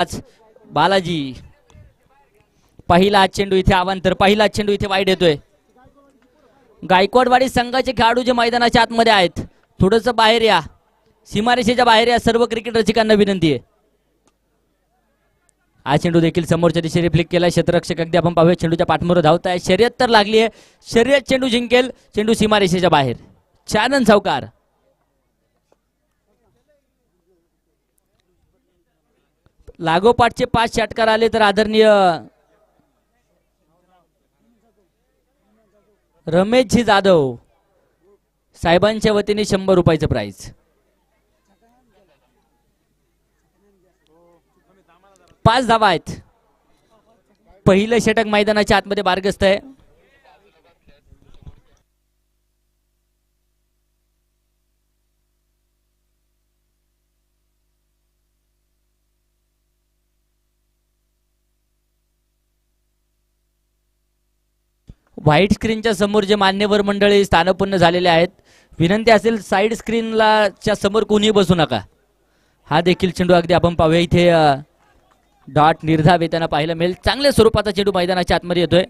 बालाजी पहिला चेंडू इथे अवांतर, पहिला चेंडू इथे वाईट येतोय. गायकवाडवाडी संघाचे खेळाडू जे मैदानाच्या आतमध्ये आहेत थोडंसं बाहेर या, सीमारेषेच्या बाहेर या, सर्व क्रिकेट रसिकांना विनंती आहे. हा चेंडू देखील समोरच्या दिशेने फ्लिक केला. क्षेत्ररक्षक अगदी आपण पाहूया चेंडूच्या पाठमोर धावत आहे. शर्यत तर लागली आहे, शर्यत चेंडू जिंकेल. चेंडू सीमारेषेच्या बाहेर. चानन सावकार लागोपाठचे 5 षटकार आले तर आदरणीय रमेशजी जाधव साहेबांच्या वतीने 100 रुपयाचं प्राइज. 5 धावा आहेत. पहिलं षटक मैदानाच्या आतमध्ये बारगस्त आहे. व्हाईट स्क्रीनच्या समोर जे मान्यवर मंडळी स्थानपूर्ण झालेले आहेत, विनंती असेल साईड स्क्रीनला च्या समोर कोणी बसू नका. हा देखील चेंडू अगदी आपण पाहूया इथे डॉट निर्धाव येताना पाहायला मिळेल. चांगल्या स्वरूपाचा चेंडू मैदानाच्या आतमध्ये येतोय.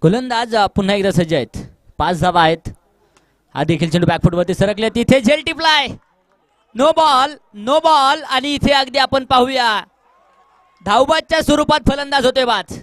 गोलंदाज पुन्हा एकदा सज्ज आहेत. 5 धावा आहेत. हा देखील चेंडू बॅकफुटवरती सरकले. तिथे झेल टिपलाय. No ball, no ball. आणि इथे अगदी आपण पाहूया धावबादच्या स्वरूपात फलंदाज होते बाद.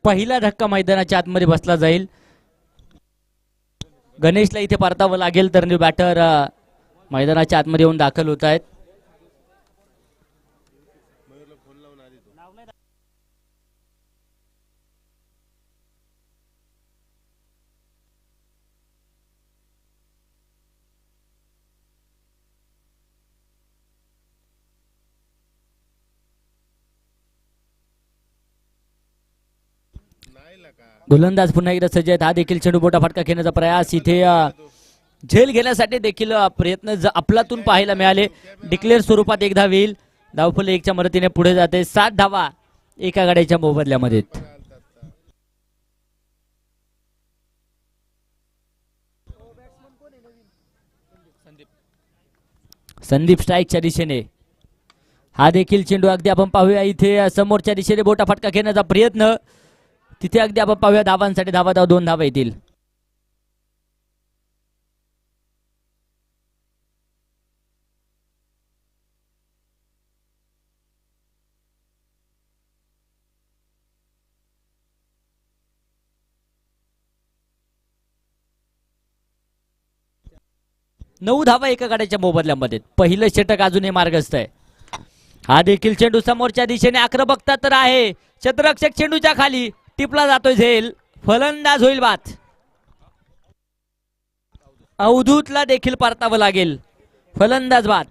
पहिला धक्का मैदानाच्या आतमध्ये बसला जाईल. गणेशला इथे परतावं लागेल. तर न्यू बॅटर मैदानाच्या आतमध्ये येऊन दाखल होत आहेत. गोलंदाज पुन्हा एकदा सज्ज आहेत. हा देखील चेंडू मोठा फटका खेळण्याचा प्रयास. इथे झेल घेण्यासाठी देखील प्रयत्न आपलातून पाहायला मिळाले. डिक्लेअर स्वरूपात एक धाव येईल. धावफल 1च्या मदतीने पुढे जाते. 7 धावा एका गाड्याच्या मोबदल्यामध्ये. संदीप स्ट्राईकच्या दिशेने. हा देखील चेंडू अगदी आपण पाहूया. इथे समोरच्या दिशेने मोठा फटका घेण्याचा प्रयत्न. तिथे अगदी आपण पाहूया धावांसाठी धावा 2 धावा येतील. नऊ धावा एका गाड्याच्या मोबदल्यामध्ये. पहिलं षटक अजूनही मार्गस्थ आहे. हा देखील चेंडू समोरच्या दिशेने आक्रमकता तर आहे. क्षेत्ररक्षक चेंडूच्या खाली टिपला जातोय झेल. फलंदाज होईल बाद. अवधूतला देखील परतावं लागेल. फलंदाज बाद.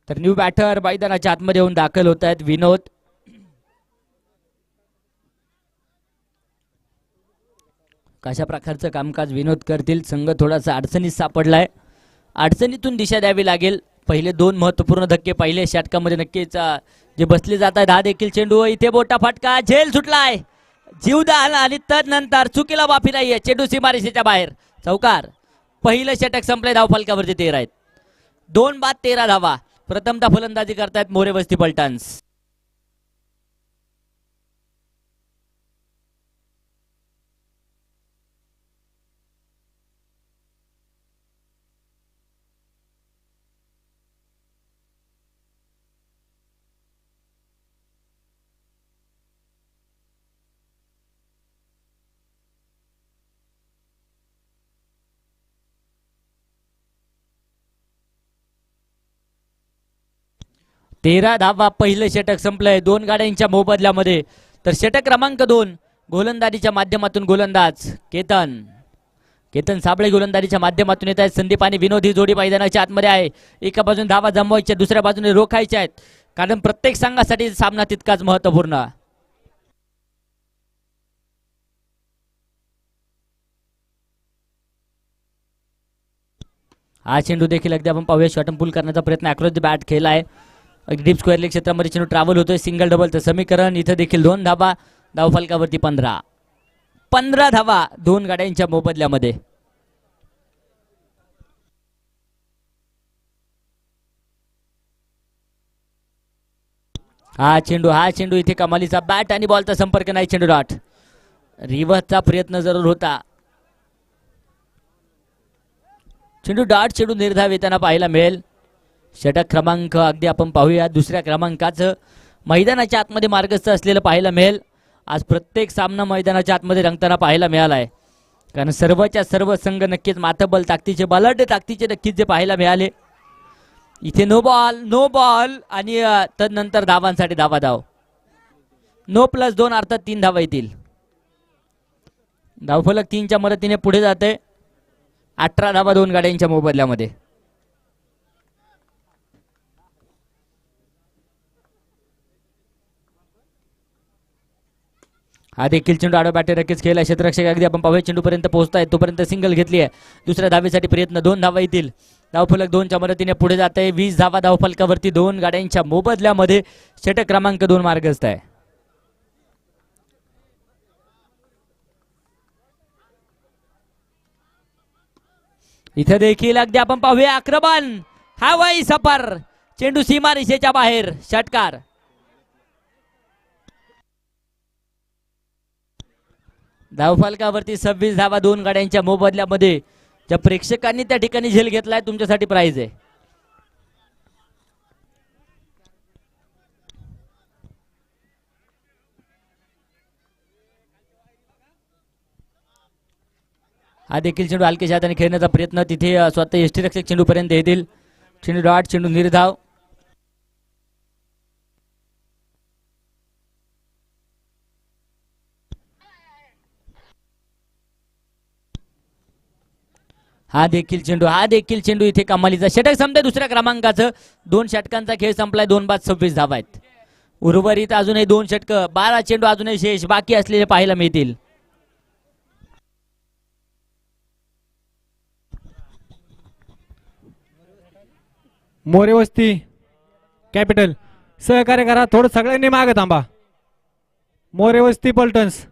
तर न्यू बॅटर मैदानाच्या आतमध्ये येऊन दाखल होत आहेत. विनोद. कशा प्रकारचं कामकाज विनोद करतील. संघ थोडासा अडचणीत सापडलाय. अडचणीतून दिशा द्यावी लागेल. पहिले 2 महत्वपूर्ण धक्के पहिल्या षटकामध्ये नक्कीच जे बसले जात आहेत. हा देखील चेंडू. इथे मोठा फटका. झेल सुटलाय. जीवदान आणि तदनंतर चुकीला माफी नाहीये. चेंडू सीमारेषेच्या बाहेर. चौकार. पहिलं षटक संपले. धावफलकावरती 13 आहेत. 2 बाद 13 धावा. प्रथमतः फलंदाजी करतायत मोरे वस्ती पलटन्स. तेरा धावा पहिलं षटक संपलंय 2 गाड्यांच्या मोबदल्यामध्ये. तर षटक क्रमांक 2 गोलंदाजीच्या माध्यमातून गोलंदाज केतन साबळे गोलंदाजीच्या माध्यमातून येत आहेत. संदीप आणि विनोद ही जोडी मैदानाच्या आतमध्ये आहे. एका बाजूने धावा जमवायच्या, दुसऱ्या बाजूने रोखायच्या आहेत. कारण प्रत्येक संघासाठी सामना तितकाच महत्वपूर्ण. हा चेंडू देखील अगदी आपण पाहूया शॉर्ट पूल करण्याचा प्रयत्न. अक्रॉस द बॅट खेळला आहे. डीप स्क्वेअर लेग क्षेत्रामध्ये चेंडू ट्रॅव्हल होतोय. सिंगल डबलचं समीकरण. इथं देखील 2 धावा. धावफलकावरती 15 धावा 2 गाड्यांच्या मोबदल्यामध्ये. हा चेंडू इथे कमालीचा. बॅट आणि बॉलचा संपर्क नाही. चेंडू डॉट. रिव्हर्सचा प्रयत्न जरूर होता. चेंडू डॉट. चेंडू निर्धाव येताना पाहायला मिळेल. षटक क्रमांक अगदी आपण पाहूया 2ऱ्या क्रमांकाचं मैदानाच्या आतमध्ये मार्गस्थ असलेलं पाहायला मिळेल. आज प्रत्येक सामना मैदानाच्या आतमध्ये रंगताना पाहायला मिळाला आहे. कारण सर्वच्या सर्व संघ नक्कीच माथबल ताकदीचे, बलाढ्य ताकदीचे नक्कीच जे पाहायला मिळाले. इथे नो बॉल आणि तदनंतर धावांसाठी धाव. नो +2 अर्थात 3 धावा येतील. धावफलक 3च्या मदतीने पुढे जाते. 18 धावा 2 गाड्यांच्या मोबदल्यामध्ये. हा देखील चेंडू आडवा बॅटर नक्कीच खेळला. क्षेत्ररक्षक अगदी आपण पाहूया चेंडूपर्यंत पोहोचतायत. तोपर्यंत सिंगल घेतली आहे. दुसऱ्या धावेसाठी प्रयत्न. 2 धावा येतील. धावफलक 2च्या मदतीने पुढे जात आहे. 20 धावा धावफलकावरती 2 गाड्यांच्या मोबदल्यामध्ये. षटक क्रमांक 2 मार्गस्थ आहे. इथे देखील अगदी आपण पाहूया आक्रमण. हवाई सफर. चेंडू सीमा रेषेच्या बाहेर, षटकार. धावफलकावरती 26 धावा दोन गाड्यांच्या मोबदल्यामध्ये. ज्या प्रेक्षकांनी त्या ठिकाणी झेल घेतलाय तुमच्यासाठी प्राइज आहे. हा देखील चेंडू हलक्याच्या हाताने खेळण्याचा प्रयत्न, तिथे स्वतः यष्टीरक्षक चेंडू पर्यंत येतील. चेंडू डॉट, चेंडू निर्धाव. हा देखील चेंडू इथे कमालीचा षटक संपलाय दुसऱ्या क्रमांकाचं. 2 षटकांचा खेळ संपलाय. 2 बाद 26 धावा आहेत. उर्वरित अजूनही 2 षटक, 12 चेंडू अजूनही शेष बाकी असलेले पाहायला मिळतील. मोरेवस्ती कॅपिटल सहकार्य करा, थोडं सगळ्यांनी मागे थांबा. मोरेवस्ती पलटन्स.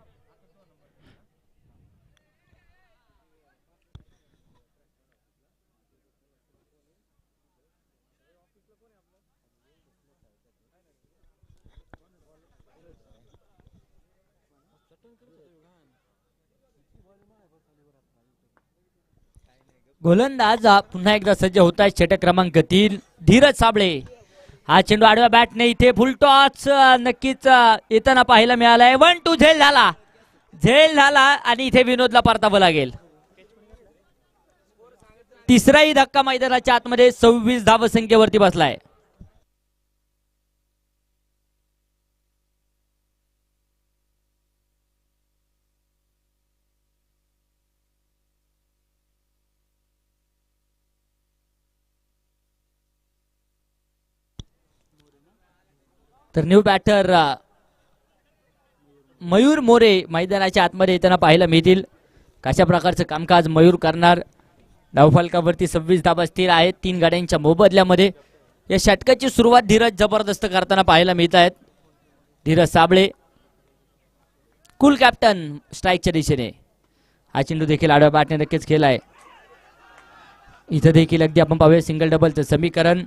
गोलंदाज पुन्हा एकदा सज्ज होत आहे. षटक क्रमांक 3 धीरज साबळे. हा चेंडू आडव्या बॅटने इथे फुल टॉस नक्कीच येताना पाहायला मिळालाय. 1-2 झेल झाला आणि इथे विनोदला परतावं लागेल. तिसराही धक्का मैदानाच्या आतमध्ये. 26 धावसंख्येवरती बसलाय. तर न्यू बॅटर मयूर मोरे मैदानाच्या आतमध्ये येताना पाहायला मिळतील. कशा प्रकारचं कामकाज मयूर करणार. धावफलकावरती 26 धावा स्थिर आहेत 3 गाड्यांच्या मोबदल्यामध्ये. या षटकाची सुरुवात धीरज जबरदस्त करताना पाहायला मिळत आहेत. धीरज साबळे कुल कॅप्टन स्ट्राईकच्या दिशेने. हा चेंडू देखील आडव्या बॅटने नक्कीच खेळलाय. इथं देखील अगदी आपण पाहूया सिंगल डबलचं समीकरण.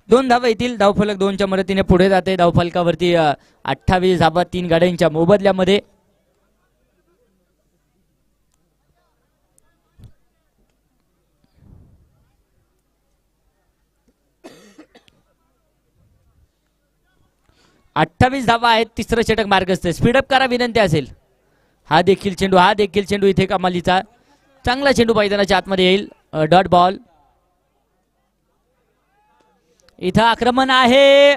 2 धावा येतील. धावफलक 2च्या मदतीने पुढे जाते. धावफलकावरती 28 धावा 3 गाड्यांच्या मोबदल्यामध्ये. अठ्ठावीस धावा आहेत. तिसरं षटक मार्गस्थ. स्पीडअप करा विनंती असेल. हा देखील चेंडू इथे कमालीचा. चांगला चेंडू मैदानाच्या आतमध्ये येईल. Dot ball. इथं आक्रमण आहे.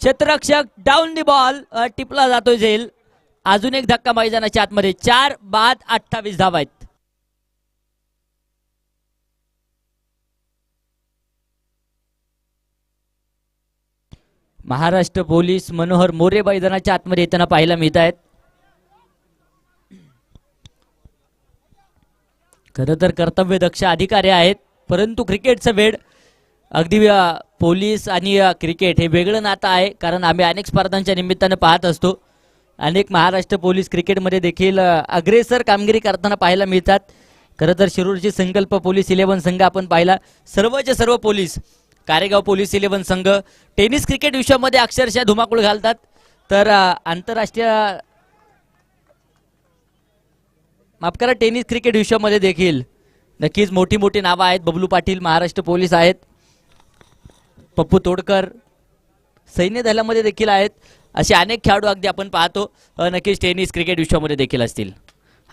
क्षेत्ररक्षक डाऊन दी बॉल. टिपला जातोय झेल. अजून एक धक्का मैदानाच्या आतमध्ये. 4 बाद 28 धावा आहेत. महाराष्ट्र पोलीस मनोहर मोरे मैदानाच्या आतमध्ये येताना पाहायला मिळत आहेत. खरं तर कर्तव्य दक्ष अधिकारी आहेत, परंतु क्रिकेटचं वेळ अगदी पोलीस आणि क्रिकेट हे वेगळं नातं आहे. कारण आम्ही अनेक स्पर्धांच्या निमित्तानं पाहत असतो. अनेक महाराष्ट्र पोलीस क्रिकेटमध्ये देखील अग्रेसर कामगिरी करताना पाहायला मिळतात. खरं तर शिरूरची संकल्प पोलीस 11 संघ आपण पाहिला. सर्वचे सर्व पोलीस, कारेगाव पोलीस 11 संघ टेनिस क्रिकेट विश्वामध्ये अक्षरशः धुमाकूळ घालतात. तर आंतरराष्ट्रीय माफ करा टेनिस क्रिकेट विश्वामध्ये देखील नक्कीच मोठी मोठी नावं आहेत. बबलू पाटील महाराष्ट्र पोलीस आहेत. पप्पू तोडकर सैन्य दलामध्ये देखील आहेत. असे अनेक खेळाडू अगदी आपण पाहतो नक्कीच टेनिस क्रिकेट विश्वामध्ये देखील असतील.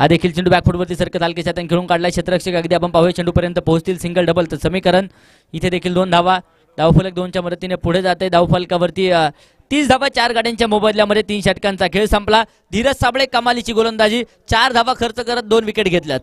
हा देखील चेंडू बॅकफुटवरती सरकत हलकेच्या हाताने खेळून काढला. क्षेत्ररक्षक अगदी आपण पाहूया चेंडूपर्यंत पोहोचतील. सिंगल डबलचं समीकरण. इथे देखील 2 धावा. धावफलक 2च्या मदतीने पुढे जाते. धावफलकावरती 30 धावा 4 गाड्यांच्या मोबदल्यामध्ये. 3 षटकांचा खेळ संपला. धीरज साबळे कमालीची गोलंदाजी. 4 धावा खर्च करत 2 विकेट घेतल्यात.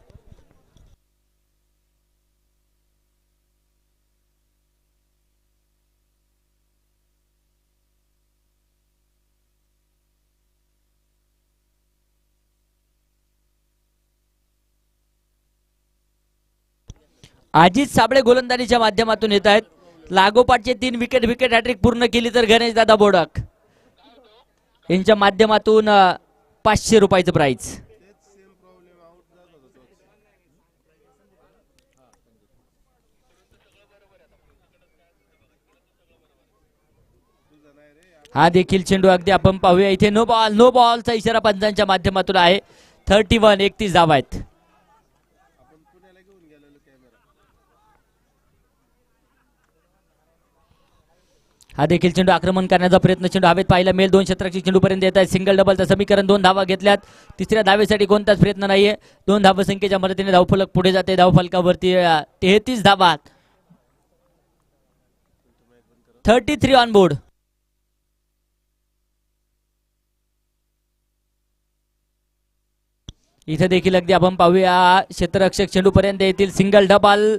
अजित साबळे गोलंदाजीच्या माध्यमातून येत आहेत. लागोपाठचे 3 विकेट हॅट्रिक पूर्ण केली तर गणेश दादा बोडक यांच्या माध्यमातून 500 रुपयाचं प्राइज. हा देखील चेंडू अगदी आपण पाहूया इथे नो बॉल, नो बॉलचा इशारा पंचांच्या माध्यमातून आहे. 31 धावा आहेत. हा देखील चेंडू आक्रमण करण्याचा प्रयत्न, चेंडू हवेत पाहायला मिळेल. 2 क्षेत्ररक्षक चेंडू पर्यंत येत आहेत. सिंगल डबलचं समीकरण, 2 धावा घेतल्यात. तिसऱ्या धावेसाठी कोणताच प्रयत्न नाहीये. 2 धावसंख्येच्या मदतीने धावफलक पुढे जाते. धावफलकावरती 33 धावा, 33 ऑन बोर्ड. इथे देखील अगदी आपण पाहूया क्षेत्ररक्षक चेंडू पर्यंत येतील. सिंगल डबल,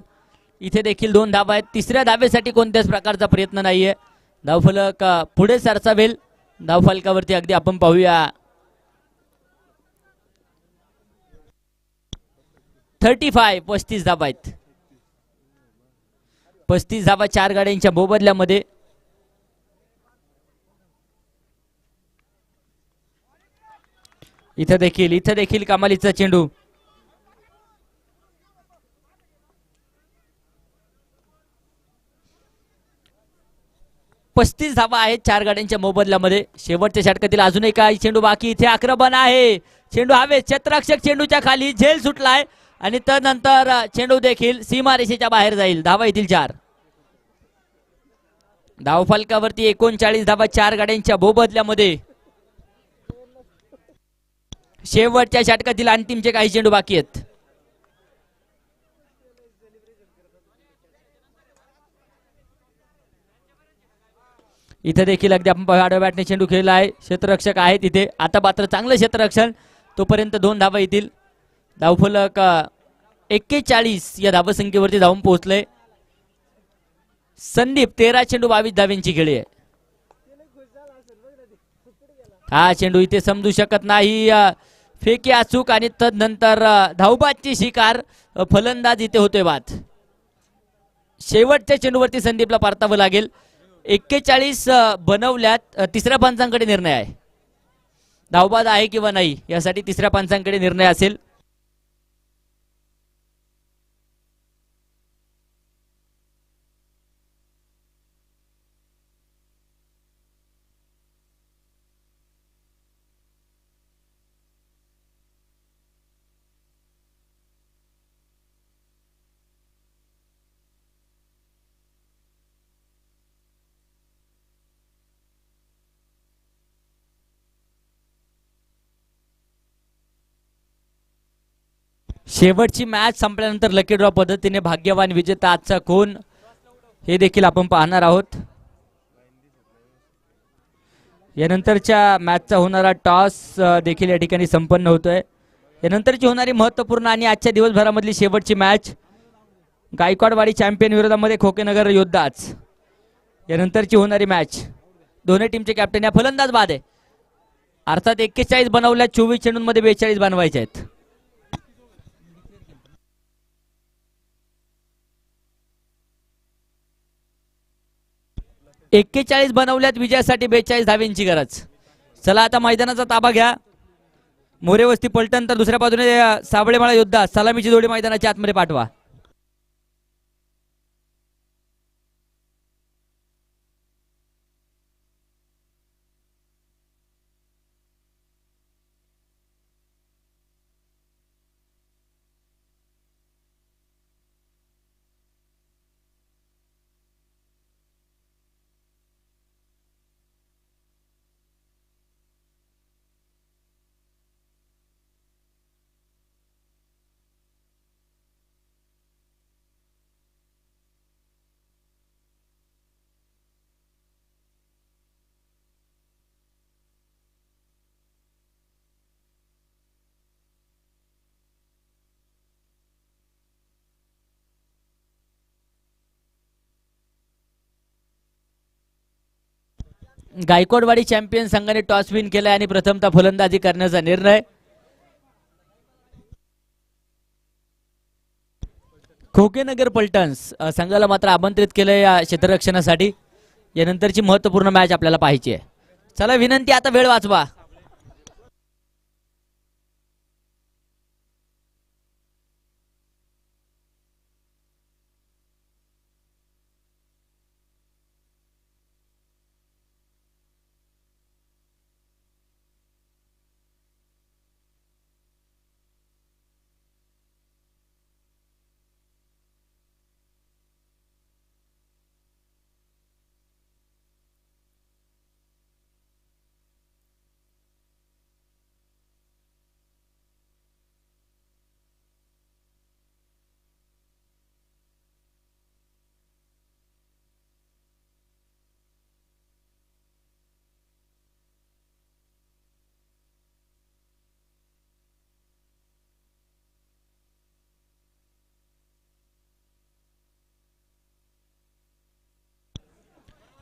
इथे देखील 2 धावा आहेत. तिसऱ्या धावेसाठी कोणत्याच प्रकारचा प्रयत्न नाहीये. धावफलक पुढे सरसावेल. धावफलकावरती अगदी आपण पाहूया 35 धावा आहेत. 35 धावा 4 गाड्यांच्या मोबदल्यामध्ये. इथे देखील कमालीचा चेंडू. पस्तीस धावा आहेत 4 गाड्यांच्या मोबदल्यामध्ये. शेवटच्या षटकातील अजूनही काही चेंडू बाकी. इथे आक्रमण आहे. चेंडू हवे, क्षेत्ररक्षक चेंडूच्या खाली, झेल सुटलाय आणि त्यानंतर चेंडू देखील सीमारेषेच्या बाहेर जाईल. धावा येतील 4. धावफलकावरती 39 धावा 4 गाड्यांच्या मोबदल्यामध्ये. शेवटच्या षटकातील अंतिमचे काही चेंडू बाकी आहेत. इथे देखील अगदी आपण आडव्या बॅटने चेंडू खेळला आहे. क्षेत्ररक्षक आहेत इथे. आता मात्र चांगलं क्षेत्ररक्षण, तोपर्यंत 2 धावा येतील. धावफलक 41 या धावसंख्येवरती धावून पोहोचले. संदीप 13 चेंडू 22 धाव्यांची खेळी आहे. हा चेंडू इथे समजू शकत नाही. फेकी अचूक आणि तदनंतर धावबादची शिकार. फलंदाज इथे होतोय बाद. शेवटच्या चेंडूवरती संदीपला परतावं लागेल. 41 बनवल्यात. तिसऱ्या पंचांकडे निर्णय आहे. धावबाद आहे किंवा नाही यासाठी तिसऱ्या पंचांकडे निर्णय असेल. शेवटची मॅच संपल्यानंतर लकी ड्रॉ पद्धतीने भाग्यवान विजेता आजचा कोण हे देखील आपण पाहणार आहोत. यानंतरच्या मॅचचा होणारा टॉस देखील या ठिकाणी संपन्न होतोय. यानंतरची होणारी महत्त्वपूर्ण आणि आजच्या दिवसभरामधली शेवटची मॅच गायकवाडवाडी चॅम्पियन विरोधामध्ये खोकेनगर योद्धाच. यानंतरची होणारी मॅच दोन्ही टीमचे कॅप्टन या फलंदाज बाद आहे. अर्थात 41 बनवल्या, 24 चेंडूंमध्ये 42 बनवायचे आहेत. 41 बनवल्यात, विजयासाठी 42 धाव्यांची गरज. चला आता मैदानाचा ताबा घ्या. मोरेवस्ती पलटण तर दुसऱ्या बाजूने साबळेमाळा योद्धा. सलामीची जोडी मैदानाच्या आतमध्ये पाठवा. गायकवाडवाडी चॅम्पियन संघाने टॉस विन केलाय आणि प्रथमतः फलंदाजी करण्याचा निर्णय. खोकेनगर पलटन्स संघाला मात्र आमंत्रित केलंय या क्षेत्ररक्षणासाठी. यानंतरची महत्त्वपूर्ण मॅच आपल्याला पाहायची आहे. चला विनंती, आता वेळ वाचवा.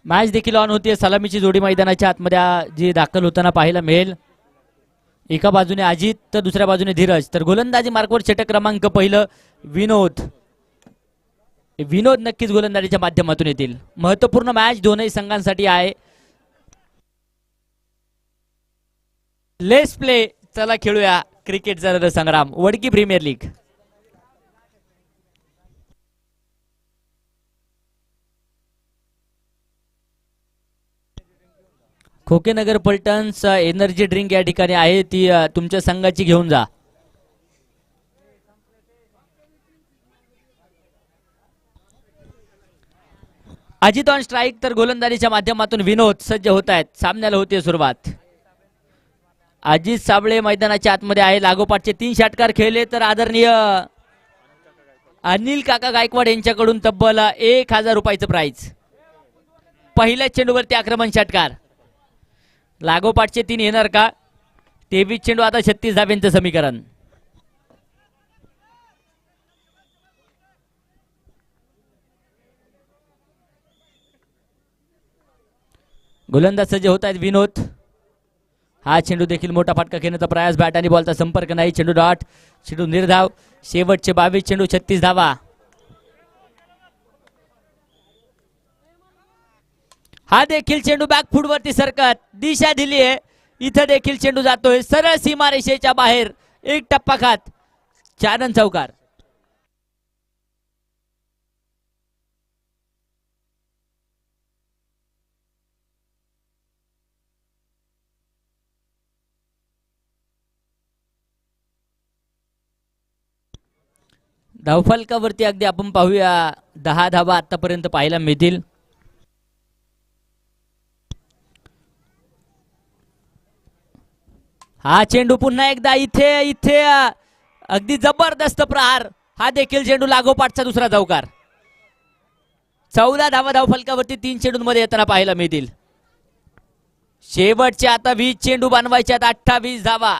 मॅच देखील ऑन होती. सलामीची जोडी मैदानाच्या आतमध्ये जी दाखल होताना पाहायला मिळेल. एका बाजूने अजित तर दुसऱ्या बाजूने धीरज. तर गोलंदाजी मार्कवर षटक क्रमांक पहिलं विनोद. विनोद नक्कीच गोलंदाजीच्या माध्यमातून येतील. महत्वपूर्ण मॅच दोनही संघांसाठी आहे. Let's play. चला खेळूया क्रिकेटचा रणसंग्राम Wadki premier league. खोकेनगर पलटन्स energy drink या ठिकाणी आहे. ती तुमच्या संघाची घेऊन जा. Ajit on strike. तर गोलंदाजीच्या माध्यमातून विनोद सज्ज होत आहेत. सामन्याला होते सुरुवात. अजित साबळे मैदानाच्या आतमध्ये आहे. लागोपाठचे 3 षटकार खेळले तर आदरणीय अनिल काका गायकवाड यांच्याकडून तब्बल 1000 रुपयाचं प्राइज. पहिल्या चेंडूवरती आक्रमण षटकार. लागोपाठचे 3 येणार का? 23 चेंडू आता 36 धाब्यांचं समीकरण. गोलंदाज सज्ज होत आहेत विनोद. हा चेंडू देखील मोठा फटका घेण्याचा प्रयास. बॅट आणि बॉलचा संपर्क नाही. चेंडू डॉट. चेंडू निर्धाव. शेवटचे 22 चेंडू 36 धावा. हा देखील चेंडू बॅकफूट वरती सरकत दिशा दिली आहे. इथं देखील चेंडू जातोय सरळ सीमारेषेच्या बाहेर. एक टप्पा खात 4 रन चौकार. धावफलकावरती अगदी आपण पाहूया 10 धावा आतापर्यंत पाहायला मिळतील. हा चेंडू पुन्हा एकदा इथे इथे अगदी जबरदस्त प्रहार. हा देखील चेंडू लागोपाठचा दुसरा चौकार. 14 धावा धावफलकावरती 3 चेंडूंमध्ये येताना पाहायला मिळतील. शेवटचे आता 20 चेंडू बनवायचे आहेत. 28 धावा.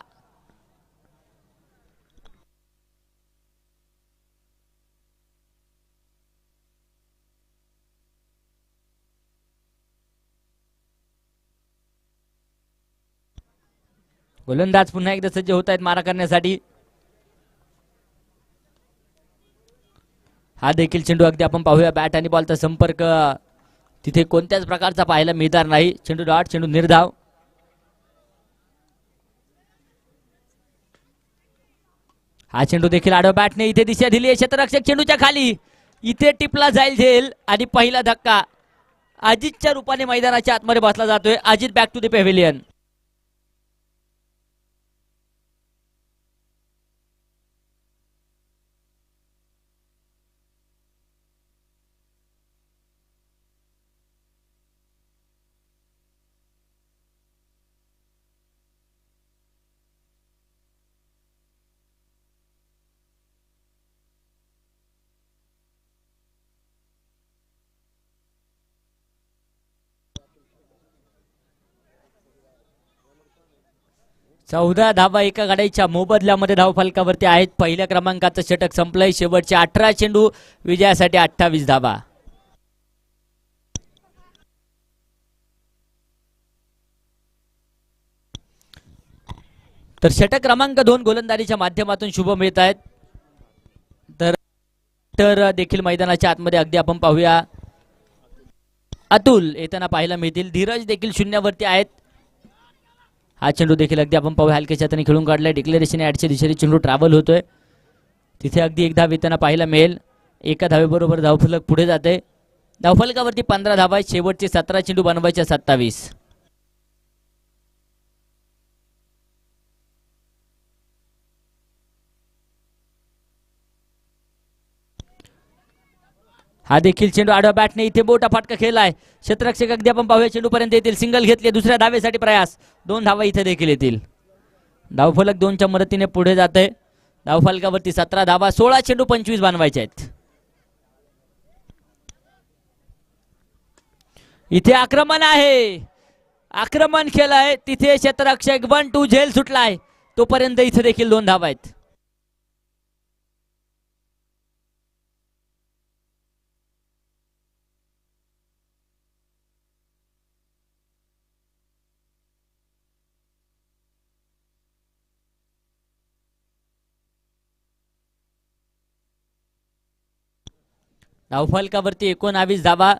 गोलंदाज पुन्हा एकदा सज्ज होत आहेत मारा करण्यासाठी. हा देखील चेंडू अगदी आपण पाहूया बॅट आणि बॉलचा संपर्क तिथे कोणत्याच प्रकारचा पाहायला मिळणार नाही. चेंडू डॉट. चेंडू निर्धाव. हा चेंडू देखील आडवा बॅटने इथे दिशा दिली आहे. क्षेत्ररक्षक चेंडूच्या खाली. इथे टिपला जाईल झेल आणि पहिला धक्का अजितच्या रूपाने मैदानाच्या आतमध्ये बसला जातोय. Ajit back to the pavilion. चौदा धावा एका गाड्याच्या मोबदल्यामध्ये धावफलकावरती आहेत. पहिल्या क्रमांकाचं षटक संपलंय. शेवटचे 18 चेंडू विजयासाठी 28 धावा. तर षटक क्रमांक 2 गोलंदाजीच्या माध्यमातून शुभ मिळत आहेत. तर देखील मैदानाच्या आतमध्ये अगदी आपण पाहूया अतुल येताना पाहायला मिळतील. धीरज देखील शून्यावरती आहेत. हा चेंडू देखील अगदी आपण पाहूया हलक्याच्या हाताने खेळून काढलाय. डिक्लेरेशन ॲडच्या दिशेने चेंडू ट्रॅव्हल होतोय. तिथे अगदी एक धाव येताना पाहायला मिळेल. एका धावेबरोबर धावफलक पुढे जाते. धावफलकावरती 15 धावा आहेत. शेवटचे 17 चेंडू बनवायचे 27. हा देखील चेंडू आडवा बॅटने इथे मोठा फटका खेळलाय. क्षेत्ररक्षक अगदी आपण पाहूया चेंडू पर्यंत येतील. सिंगल घेतले. दुसऱ्या धावेसाठी प्रयास. 2 धावा इथे देखील येतील. धावफलक 2च्या मदतीने पुढे जाते. धावफलकावरती 17 धावा. 16 चेंडू 25 बनवायचे आहेत. इथे आक्रमण आहे. आक्रमण केलंय. तिथे क्षेत्ररक्षक 1-2 झेल सुटलाय. तोपर्यंत इथे देखील 2 धावा आहेत. धावफलकावरती 19 धावा.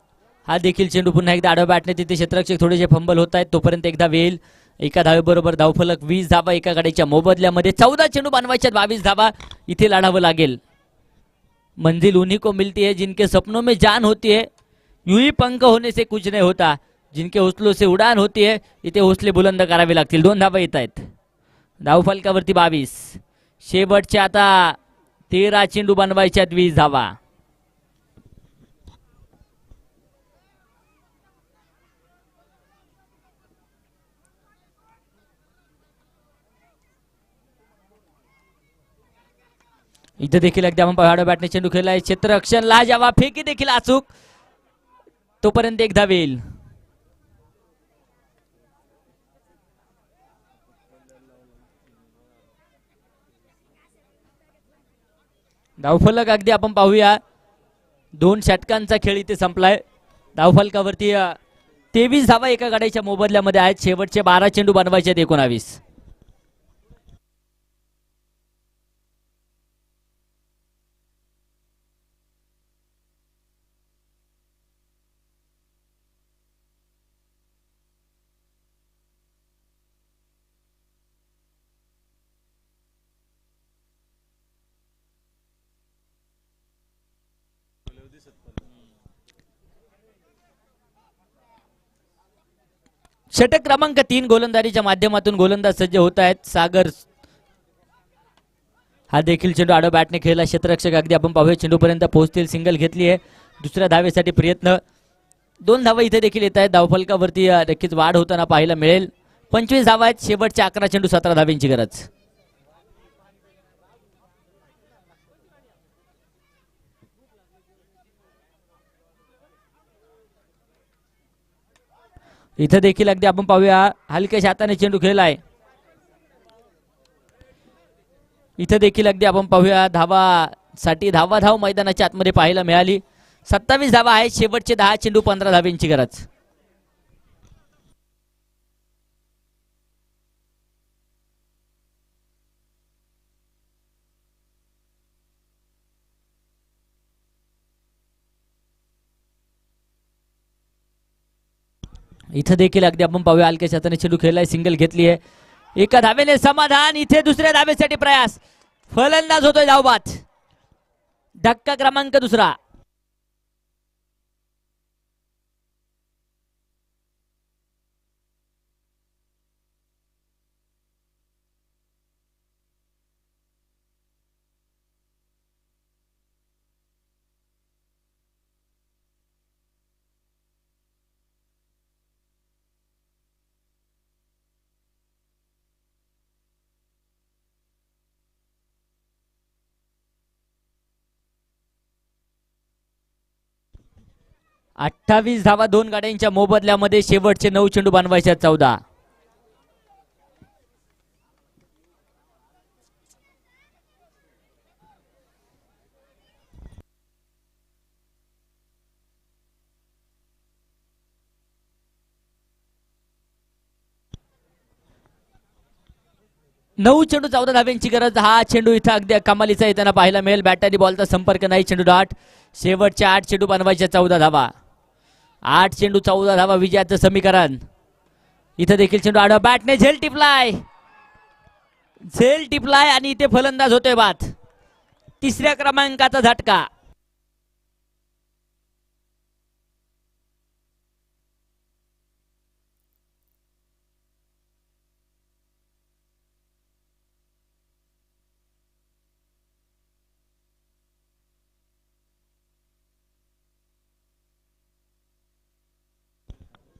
हा देखील चेंडू पुन्हा एकदा आडव्या बॅटने तिथे क्षेत्ररक्षक थोडेसे फंबल होत आहेत तोपर्यंत एकदा वेल. एका धावेबरोबर धावफलक 20 धावा एका गाडीच्या मोबदल्यामध्ये. 14 चेंडू बनवायच्यात 22 धावा इथे लढावं लागेल. मंजिल उन्हीं को मिलती है जिनके सपनों में जान होती है. यूं ही पंख होने से कुछ नहीं होता. जिनके हौसलों से उडान होती है. इथे हौसले बुलंद करावे लागतील. 2 धावा येत आहेत. धावफलकावरती 22. शेवटच्या आता 13 चेंडू बनवायच्यात 20 धावा. इथे देखील अगदी आपण पहाडा बॅटने चेंडू खेळलाय. क्षेत्ररक्षण लाजवाब फेकी देखील अचूक. तोपर्यंत एकदा वेल. धावफलक अगदी आपण पाहूया. 2 षटकांचा खेळ इथे संपलाय. धावफलकावरती 23 धावा एका गाड्याच्या मोबदल्यामध्ये आहेत. शेवटचे 12 चेंडू बनवायचे आहेत 19. षटक क्रमांक 3 गोलंदाजीच्या माध्यमातून गोलंदाज सज्ज होत आहेत. सागर हा देखील चेंडू आडव्या बॅटने खेळला. क्षेत्ररक्षक अगदी आपण पाहूया चेंडूपर्यंत पोहोचतील. सिंगल घेतली आहे. दुसऱ्या धावेसाठी प्रयत्न. 2 धावा इथे देखील येत आहेत. धावफलकावरती नक्कीच वाढ होताना पाहायला मिळेल. 25 धावा आहेत. शेवटच्या 11 चेंडू 17 धाव्यांची गरज. इथे देखील अगदी आपण पाहूया हलक्याच्या हाताने चेंडू खेळलाय. इथे देखील अगदी आपण पाहूया धाव मैदानाच्या आतमध्ये पाहायला मिळाली. 27 धावा आहेत. शेवटचे 10 चेंडू 15 धाव्यांची गरज. इथे देखील अगदी आपण पाहूया हलक्याच्या हाताने चेंडू खेळलाय. सिंगल घेतली आहे. एका धावेने समाधान. इथे दुसऱ्या धावेसाठी प्रयास. फलंदाज होतोय धावबाद. धक्का क्रमांक 2. अठ्ठावीस धावा 2 गाड्यांच्या मोबदल्यामध्ये. शेवटचे 9 चेंडू बनवायचे 14. नऊ चेंडू 14 धाव्यांची गरज. हा चेंडू इथं अगदी कमालीचा येताना पाहायला मिळेल. बॅटरी बॉलचा संपर्क नाही. चेंडू डाट. शेवटचे 8 चेंडू बनवायचे 14 धावा. 8 चेंडू 14 धावा विजयाचं समीकरण. इथं देखील चेंडू आडवा बॅटने झेल टिपलाय आणि इथे फलंदाज होतोय बाद. 3ऱ्या क्रमांकाचा झटका.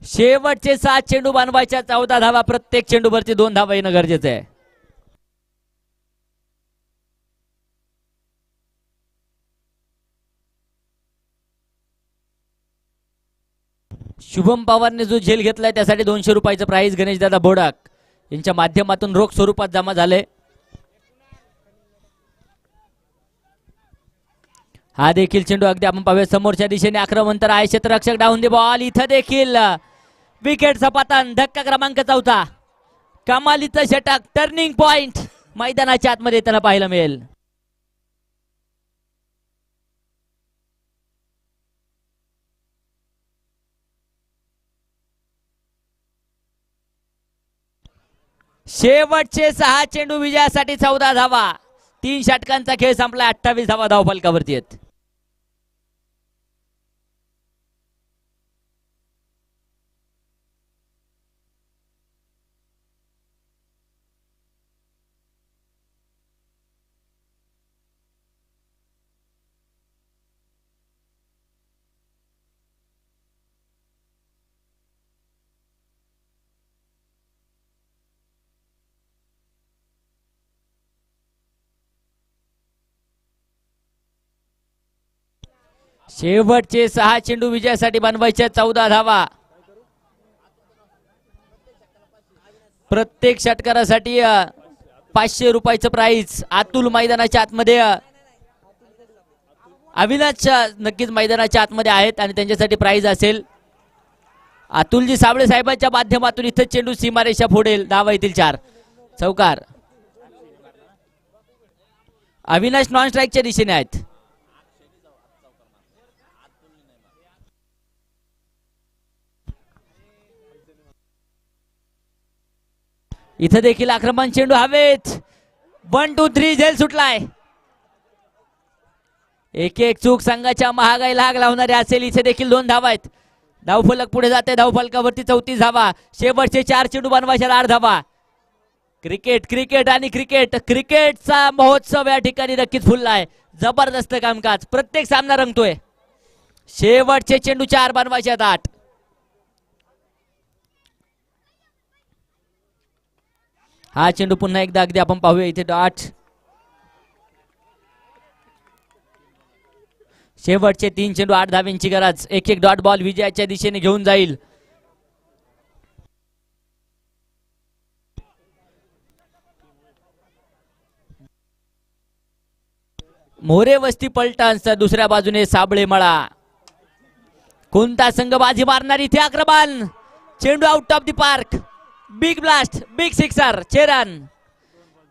शेवटचे 7 चेंडू बनवायच्या 14 धावा. प्रत्येक चेंडूवरती 2 धावा येणं गरजेचं आहे. शुभम पवारने जो झेल घेतलाय त्यासाठी 200 रुपयाचं प्राइज गणेशदादा बोडक यांच्या माध्यमातून रोख स्वरूपात जमा झाले. हा देखील चेंडू अगदी आपण पाहूया समोरच्या दिशेने आक्रमण तर आहे. क्षेत्ररक्षक डाऊन दी बॉल. इथं देखील विकेटचा पतन. धक्का क्रमांक 4. कमालीचं षटक. टर्निंग पॉइंट मैदानाच्या आतमध्ये येताना पाहायला मिळेल. शेवटचे 6 चेंडू विजयासाठी 14 धावा. 3 षटकांचा खेळ संपला. 28 धावा धावफलकावरती आहेत. शेवटचे 6 चेंडू विजयासाठी बनवायचे. 14 धावा. प्रत्येक षटकारासाठी 500 रुपयाचं प्राइज. अतुल मैदानाच्या आतमध्ये अविनाश नक्कीच मैदानाच्या आतमध्ये आहेत आणि त्यांच्यासाठी प्राइज असेल. अतुलजी साबळे साहेबांच्या माध्यमातून इथं चेंडू सीमारेषा फोडेल. धावा येतील 4. चौकार. अविनाश नॉन स्ट्राईकच्या दिशेने आहेत. इथं देखील आक्रमण चेंडू हवेत. 1 2 3 झेल सुटलाय. एक एक चूक संघाच्या महागाईला आग लावणारी असेल. इथे देखील 2 धावा आहेत. धावफलक पुढे जाते. धावफलकावरती 34 धावा. शेवटचे 4 चेंडू बनवायच्या 8 धावा. क्रिकेट क्रिकेट आणि क्रिकेट. क्रिकेटचा महोत्सव या ठिकाणी नक्कीच फुललाय. जबरदस्त कामकाज. प्रत्येक सामना रंगतोय. शेवटचे चेंडू 4 बनवायचे 8. हा चेंडू पुन्हा एकदा अगदी आपण पाहूया. इथे डॉट. शेवटचे 3 चेंडू 8 धाव्यांची गरज. एक एक डॉट बॉल विजयाच्या दिशेने घेऊन जाईल. मोरे वस्ती पलटण. दुसऱ्या बाजूने साबळे मळा. कोणता संघ बाजी मारणार इथे? आक्रमण. चेंडू out of the park. Big blast. Big sixer. Cheran.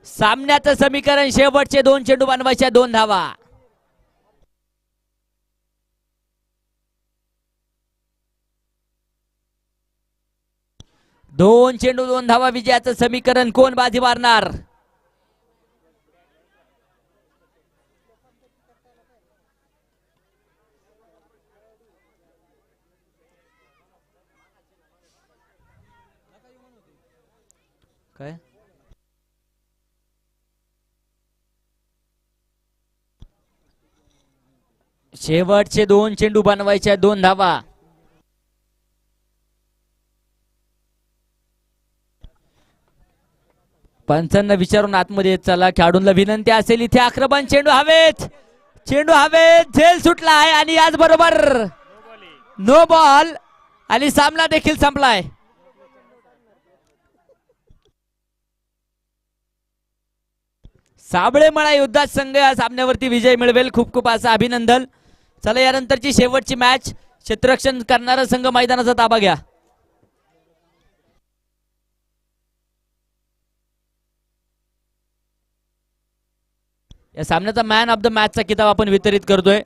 सामन्याचं समीकरण शेवटचे 2 चेंडू बनवायच्या 2 धावा. दोन चेंडू 2 धावा. विजयाचं समीकरण. कोण बाजी मारणार? काय शेवटचे 2 चेंडू बनवायच्या 2 धावा. पंचांना विचारून आतमध्ये चला. खेळाडूंना विनंती असेल. इथे आक्रमण. चेंडू हवेत. चेंडू हवेत. झेल सुटला आहे आणि याचबरोबर नो बॉल आणि सामना देखील संपलाय. साबळे मळा योद्धा संघ या सामन्यावरती विजय मिळवेल. खूप खूप असं अभिनंदन. चला यानंतरची शेवटची मॅच. क्षेत्ररक्षण करणारा संघ मैदानाचा ताबा घ्या. या सामन्याचा मॅन ऑफ द मॅचचा किताब आपण वितरित करतोय.